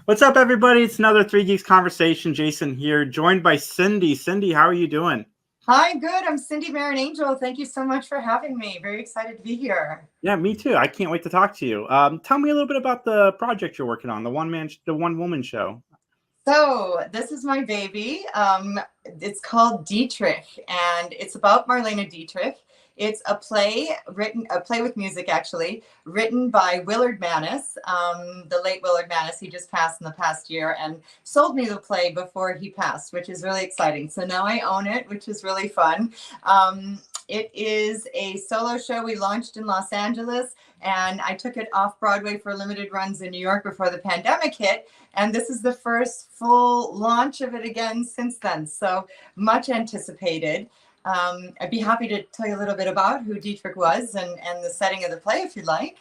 What's up, everybody? It's another Three Geeks Conversation. Jason here, joined by Cindy. Cindy, how are you doing? Hi, good. I'm Cindy Marinangel. Thank you so much for having me. Very excited to be here. Yeah, me too. I can't wait to talk to you. Tell me a little bit about the project you're working on, the one woman show. So this is my baby. It's called Dietrich, and it's about Marlene Dietrich. It's a play with music, actually, written by Willard Manus, the late Willard Manus. He just passed in the past year and sold me the play before he passed, which is really exciting. So now I own it, which is really fun. It is a solo show we launched in Los Angeles, and I took it off Broadway for limited runs in New York before the pandemic hit. And this is the first full launch of it again since then. So much anticipated. I'd be happy to tell you a little bit about who Dietrich was and the setting of the play, if you'd like.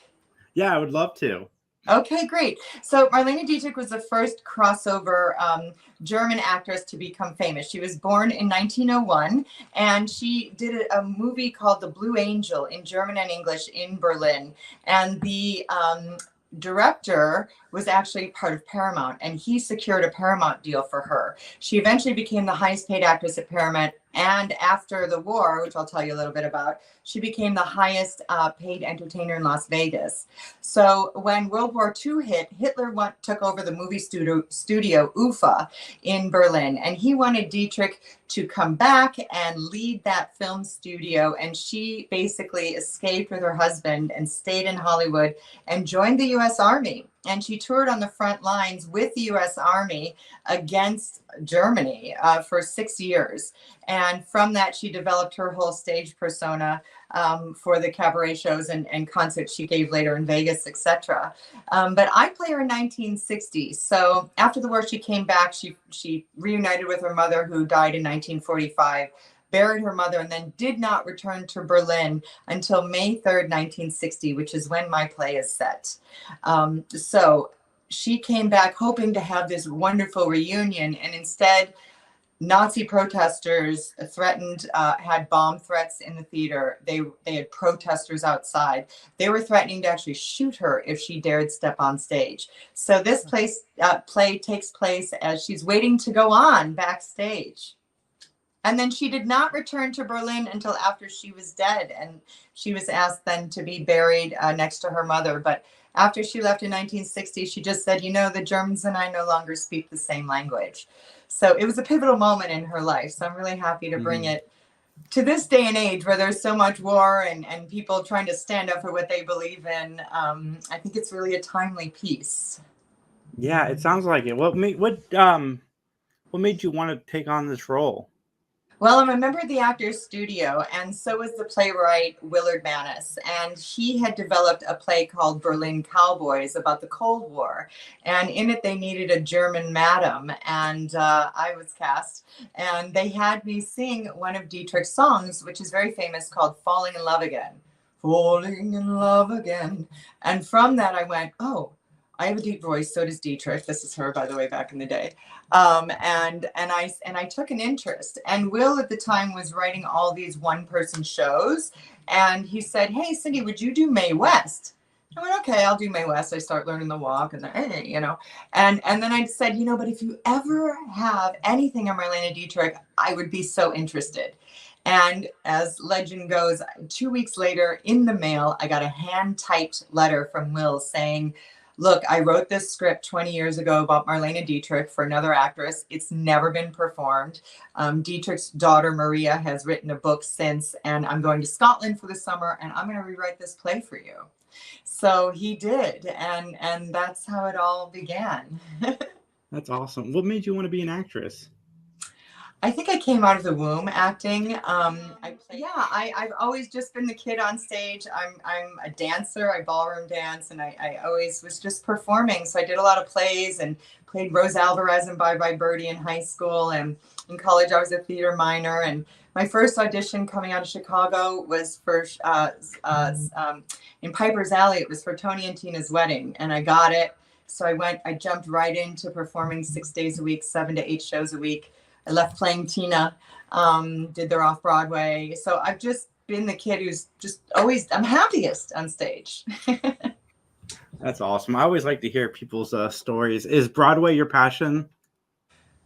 Yeah, I would love to. Okay, great. So Marlene Dietrich was the first crossover German actress to become famous. She was born in 1901, and she did a movie called The Blue Angel in German and English in Berlin. And the director was actually part of Paramount, and he secured a Paramount deal for her. She eventually became the highest paid actress at Paramount, and after the war, which I'll tell you a little bit about, she became the highest paid entertainer in Las Vegas. So when World War II hit, Hitler took over the movie studio UFA in Berlin, and he wanted Dietrich to come back and lead that film studio. And she basically escaped with her husband and stayed in Hollywood and joined the U.S. Army. And she toured on the front lines with the U.S. Army against Germany for 6 years. And from that, she developed her whole stage persona for the cabaret shows and concerts she gave later in Vegas, etc. But I play her in 1960. So after the war, she came back. She reunited with her mother, who died in 1945. Buried her mother, and then did not return to Berlin until May 3rd, 1960, which is when my play is set. So she came back hoping to have this wonderful reunion, and instead Nazi protesters threatened, had bomb threats in the theater. They had protesters outside. They were threatening to actually shoot her if she dared step on stage. So this play takes place as she's waiting to go on backstage. And then she did not return to Berlin until after she was dead. And she was asked then to be buried next to her mother. But after she left in 1960, she just said, you know, the Germans and I no longer speak the same language. So it was a pivotal moment in her life. So I'm really happy to bring it to this day and age where there's so much war and people trying to stand up for what they believe in. I think it's really a timely piece. Yeah, it sounds like it. What made you want to take on this role? Well, I'm a member of the Actors Studio, and so was the playwright Willard Manus. And he had developed a play called Berlin Cowboys about the Cold War. And in it, they needed a German madam, and I was cast. And they had me sing one of Dietrich's songs, which is very famous, called Falling in Love Again. Falling in love again. And from that, I went, oh, I have a deep voice. So does Dietrich. This is her, by the way, back in the day. And I took an interest. And Will at the time was writing all these one-person shows. And he said, hey, Cindy, would you do Mae West? I went, okay, I'll do Mae West. I start learning the walk and you know. And then I said, you know, but if you ever have anything on Marlene Dietrich, I would be so interested. And as legend goes, 2 weeks later in the mail, I got a hand-typed letter from Will saying, look, I wrote this script 20 years ago about Marlene Dietrich for another actress. It's never been performed. Dietrich's daughter, Maria, has written a book since, and I'm going to Scotland for the summer, and I'm going to rewrite this play for you. So he did, and that's how it all began. That's awesome. What made you want to be an actress? I think I came out of the womb acting. I've always just been the kid on stage. I'm a dancer. I ballroom dance, and I always was just performing. So I did a lot of plays and played Rose Alvarez in Bye Bye Birdie in high school. And in college, I was a theater minor. And my first audition coming out of Chicago was for in Piper's Alley. It was for Tony and Tina's wedding, and I got it. So I jumped right into performing 6 days a week, 7 to 8 shows a week. I left playing Tina, did their off-Broadway. So I've just been the kid who's just always, I'm happiest on stage. That's awesome. I always like to hear people's stories. Is Broadway your passion?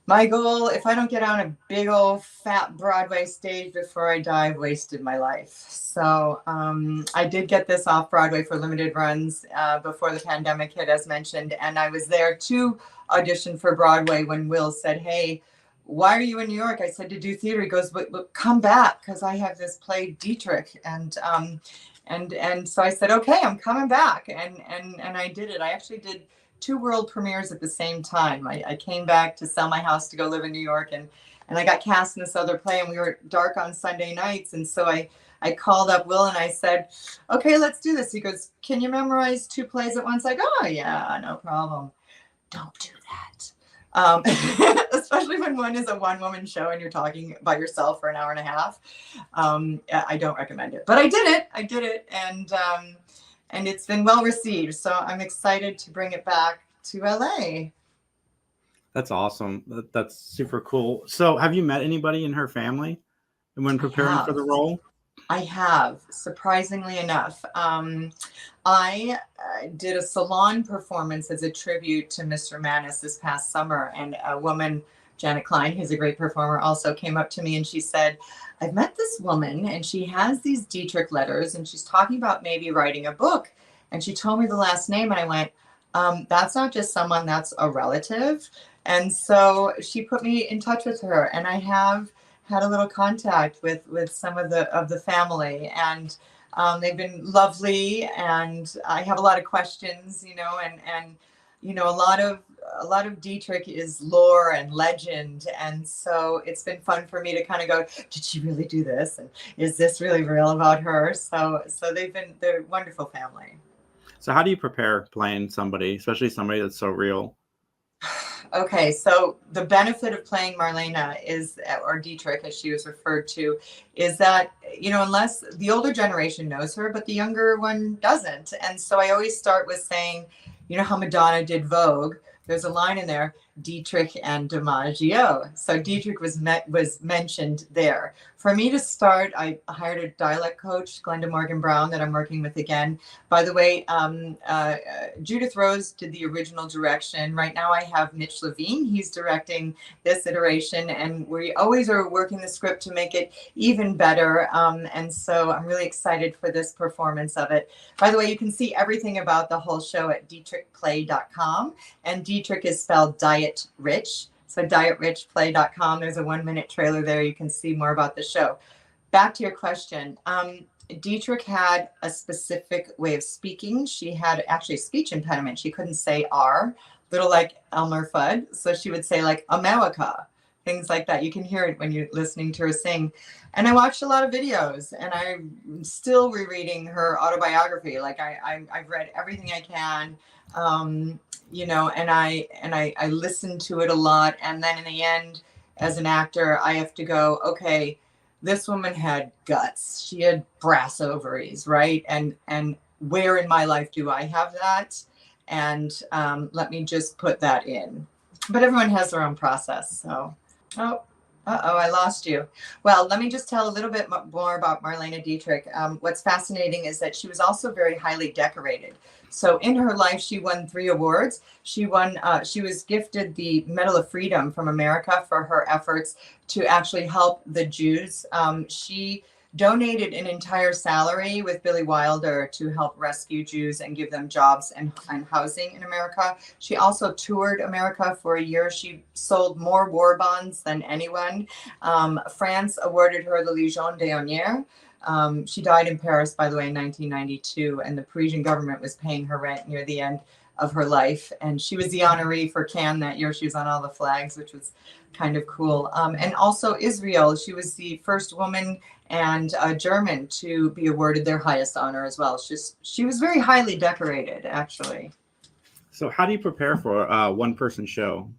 My goal, if I don't get on a big old fat Broadway stage before I die, I've wasted my life. So I did get this off Broadway for limited runs before the pandemic hit, as mentioned. And I was there to audition for Broadway when Will said, hey, why are you in New York? I said, to do theater. He goes, but come back, because I have this play Dietrich. And so I said, okay, I'm coming back. And I did it. I actually did 2 world premieres at the same time. I came back to sell my house to go live in New York, and I got cast in this other play, and we were dark on Sunday nights. And so I called up Will and I said, okay, let's do this. He goes, can you memorize 2 plays at once? I go, oh yeah, no problem. Don't do that. Especially when one is a one-woman show and you're talking by yourself for an hour and a half. I don't recommend it, but I did it. And it's been well received. So I'm excited to bring it back to LA. That's awesome. That's super cool. So have you met anybody in her family when preparing for the role? I have, surprisingly enough. I did a salon performance as a tribute to Mr. Manis this past summer. And a woman, Janet Klein, who's a great performer, also came up to me and she said, I've met this woman and she has these Dietrich letters and she's talking about maybe writing a book. And she told me the last name and I went, that's not just someone, that's a relative. And so she put me in touch with her, and I have had a little contact with some of the family, and they've been lovely. And I have a lot of questions, and a lot of Dietrich is lore and legend. And so it's been fun for me to kind of go, did she really do this? And is this really real about her? So they're a wonderful family. So how do you prepare playing somebody, especially somebody that's so real? Okay, so the benefit of playing Marlena or Dietrich, as she was referred to, is that, unless the older generation knows her, but the younger one doesn't. And so I always start with saying, how Madonna did Vogue. There's a line in there, Dietrich and DiMaggio. So Dietrich was mentioned there. For me to start, I hired a dialect coach, Glenda Morgan Brown, that I'm working with again. By the way, Judith Rose did the original direction. Right now I have Mitch Levine. He's directing this iteration, and we always are working the script to make it even better. And so I'm really excited for this performance of it. By the way, you can see everything about the whole show at dietrichplay.com. And Dietrich is spelled Diet Rich. So dietrichplay.com. There's a 1-minute trailer there. You can see more about the show. Back to your question. Dietrich had a specific way of speaking. She had actually a speech impediment. She couldn't say R, little like Elmer Fudd. So she would say like America, things like that. You can hear it when you're listening to her sing. And I watched a lot of videos, and I'm still rereading her autobiography. Like I've read everything I can. And I listen to it a lot. And then in the end, as an actor, I have to go, okay, this woman had guts. She had brass ovaries, right? And where in my life do I have that? And let me just put that in. But everyone has their own process. So, I lost you. Well, let me just tell a little bit more about Marlene Dietrich. What's fascinating is that she was also very highly decorated. So in her life, she won 3 awards. She was gifted the Medal of Freedom from America for her efforts to actually help the Jews. She donated an entire salary with Billy Wilder to help rescue Jews and give them jobs and housing in America. She also toured America for a year. She sold more war bonds than anyone. France awarded her the Légion d'honneur. She died in Paris, by the way, in 1992, and the Parisian government was paying her rent near the end of her life. And she was the honoree for Cannes that year. She was on all the flags, which was kind of cool. And also Israel, she was the first woman and German to be awarded their highest honor as well. She was very highly decorated, actually. So how do you prepare for a one-person show?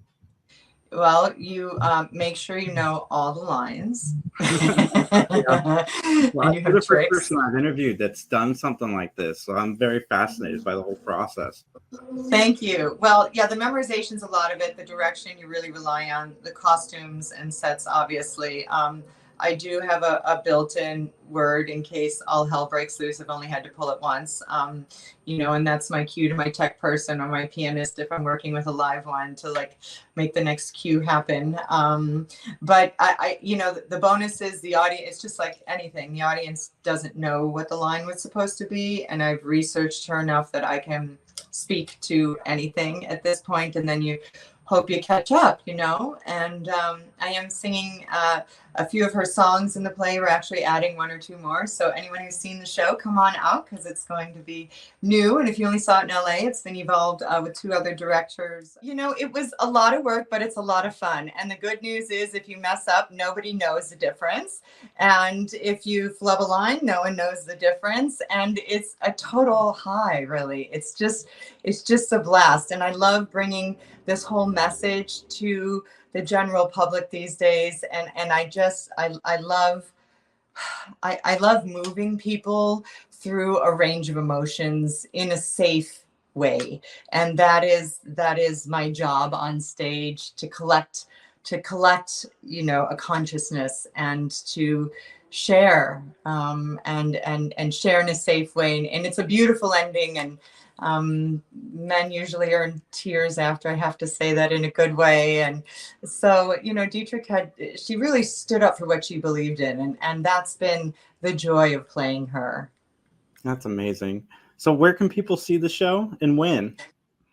Well, you make sure you know all the lines. Yeah. Well, you're the first person I've interviewed that's done something like this, so I'm very fascinated by the whole process. Thank you. Well, yeah, the memorization's a lot of it. The direction you really rely on, the costumes and sets, obviously. I do have a built-in word in case all hell breaks loose. I've only had to pull it once, you know, and that's my cue to my tech person or my pianist if I'm working with a live one to like make the next cue happen. But I, you know, the bonus is the audience. It's just like anything. The audience doesn't know what the line was supposed to be, and I've researched her enough that I can speak to anything at this point, and then you hope you catch up, you know. And I am singing a few of her songs in the play. We're actually adding one or two more. So anyone who's seen the show, come on out because it's going to be new. And if you only saw it in LA, it's been evolved with two other directors. You know, it was a lot of work, but it's a lot of fun. And the good news is if you mess up, nobody knows the difference. And if you flub a line, no one knows the difference. And it's a total high, really. It's just a blast. And I love bringing this whole message to the general public these days. And I love moving people through a range of emotions in a safe way. And that is my job on stage, to collect, you know, a consciousness and to share, and share in a safe way. And it's a beautiful ending. And men usually are in tears after. I have to say that in a good way. And so, you know, Dietrich she really stood up for what she believed in. And that's been the joy of playing her. That's amazing. So where can people see the show and when?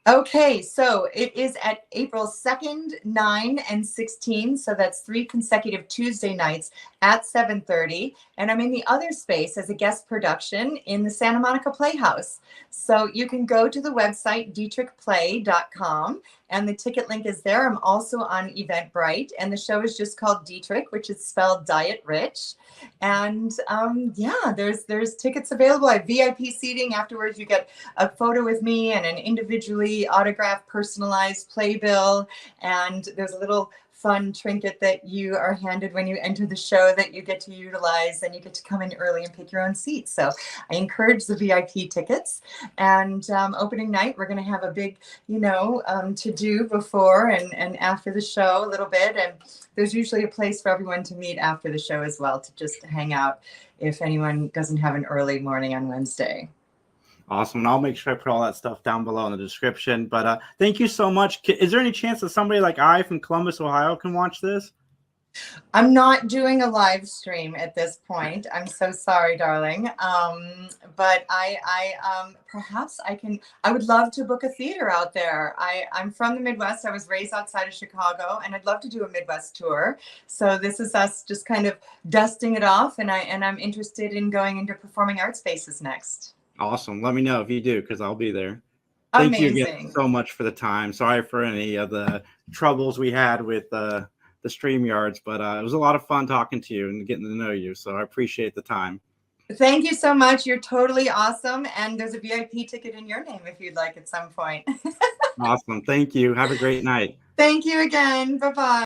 Okay, so it is at April 2nd, 9, and 16. So that's 3 consecutive Tuesday nights at 7:30. And I'm in the other space as a guest production in the Santa Monica Playhouse. So you can go to the website, dietrichplay.com, and the ticket link is there. I'm also on Eventbrite, and the show is just called Dietrich, which is spelled Diet Rich. And yeah, there's tickets available. I have VIP seating. Afterwards, you get a photo with me and an individually autographed, personalized playbill. And there's a little fun trinket that you are handed when you enter the show that you get to utilize, and you get to come in early and pick your own seat. So I encourage the VIP tickets. And opening night, we're going to have a big, you know, to do before and after the show a little bit. And there's usually a place for everyone to meet after the show as well, to just hang out if anyone doesn't have an early morning on Wednesday. Awesome. And I'll make sure I put all that stuff down below in the description. But thank you so much. Is there any chance that somebody like I from Columbus, Ohio can watch this? I'm not doing a live stream at this point. I'm so sorry, darling. But perhaps I would love to book a theater out there. I'm from the Midwest. I was raised outside of Chicago, and I'd love to do a Midwest tour. So this is us just kind of dusting it off, and I'm interested in going into performing arts spaces next. Awesome. Let me know if you do, because I'll be there. Thank Amazing. you again so much for the time. Sorry for any of the troubles we had with the StreamYards, but it was a lot of fun talking to you and getting to know you. So I appreciate the time. Thank you so much. You're totally awesome. And there's a VIP ticket in your name if you'd like at some point. Awesome. Thank you. Have a great night. Thank you again. Bye-bye.